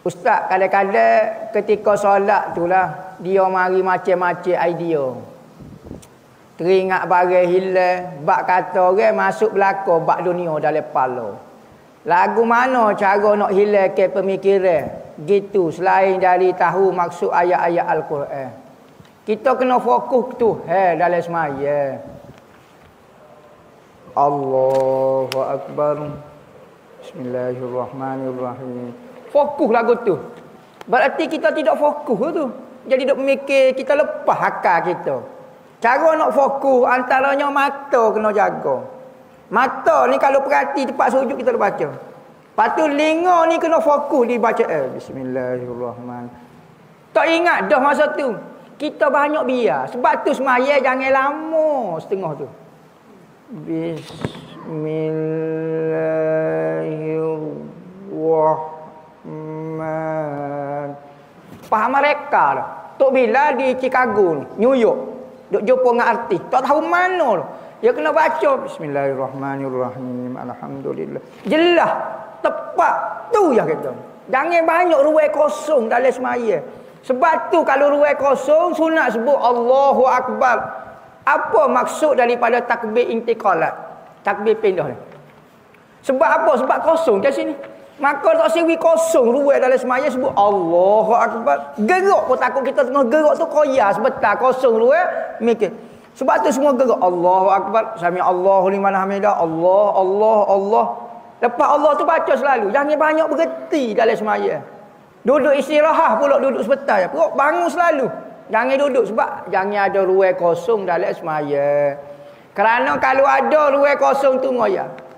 Ustaz kadang-kadang ketika solat tu lah dia mari macam-macam idea. Teringat barang hilang, bak kata orang masuk belaka bak dunia dalam kepala. Lagu mana cara nak hilangkan pemikiran gitu selain dari tahu maksud ayat-ayat Al-Quran. Kita kena fokus tu dalam semaya. Allahu Akbar. Bismillahirrahmanirrahim. Fokus lagu tu. Berarti kita tidak fokus tu. Jadi duk mikir kita lepas akal kita. Cara nak fokus antaranya mata kena jaga. Mata ni kalau perhati tempat sujud kita nak baca. Lepas tu telinga ni kena fokus di bacaan. Bismillahirrahmanirrahim. Tak ingat dah masa tu. Kita banyak biar. Sebab tu semaya jangan lama setengah tu. Bismillahirrahmanirrahim. Faham mereka dah. Tok Bilal di Chicago, New York. Duk jumpa dengan artis. Tak tahu mana. Dia kena baca. Bismillahirrahmanirrahim. Alhamdulillah. Jelas. Tepat. Tu ya kita. Jangan banyak ruang kosong dalam semaya. Sebab tu kalau ruang kosong, sunat sebut Allahu Akbar. Apa maksud daripada takbir intiqalat? Takbir pindah ni. Sebab apa? Sebab kosong kat sini. Maka tak siri kosong ruang dalam semaya sebut Allahu Akbar. Gerak pun takut kita tengah gerak tu koyak sebentar kosong ruang mikir. Sebab tu semua gerak Allahu Akbar. Sami Allahu liman hamidah. Allah, Allah, Allah. Lepas Allah tu baca selalu. Jangan banyak berhenti dalam semaya. Duduk istirahat pula duduk sebentar. Perut bangun selalu. Jangan duduk sebab jangan ada ruang kosong dalam semaya. Kerana kalau ada ruang kosong tu ngoyak.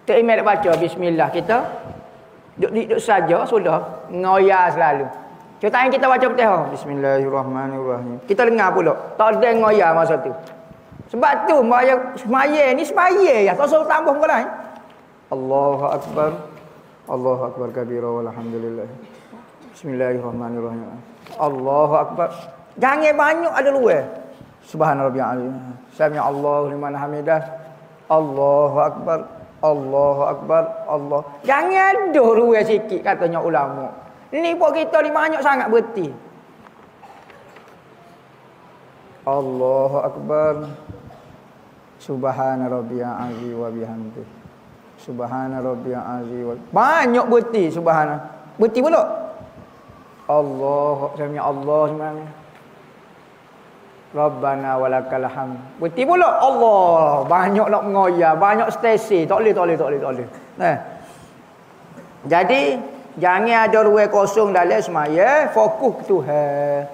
Tak imej baca bismillah kita duduk saja sudah ngoyak selalu. Contohnya kita baca Fatihah bismillahirrahmanirrahim. Kita dengar pula tak ada ngoyak masa tu. Sebab tu semaya ni semaya ya tak usah tambah pun lain. Allahu akbar. Allahu akbar kabira walhamdulillah. Bismillahirrahmanirrahim. Allahu akbar. Jangan banyak ada luar. Subhanarabbiyal azim. Sami Allahu liman hamidah. Allahu akbar. Allahu Akbar, Allah. Jangan ada ruang sikit katanya ulama. Ni pun kita ni banyak sangat berhenti. Allahu Akbar. Subhana rabbiyal azim wa bihamdih. Subhana rabbiyal azim wa banyak berhenti subhana. Berhenti pula. Allah, sami Allah semua. Rabbana walakal hamd. Berhenti pula Allah. Banyak nak mengoyak, banyak stesi. Tak boleh. Jadi jangan ada ruang kosong dalam semaya, fokus Tuhan.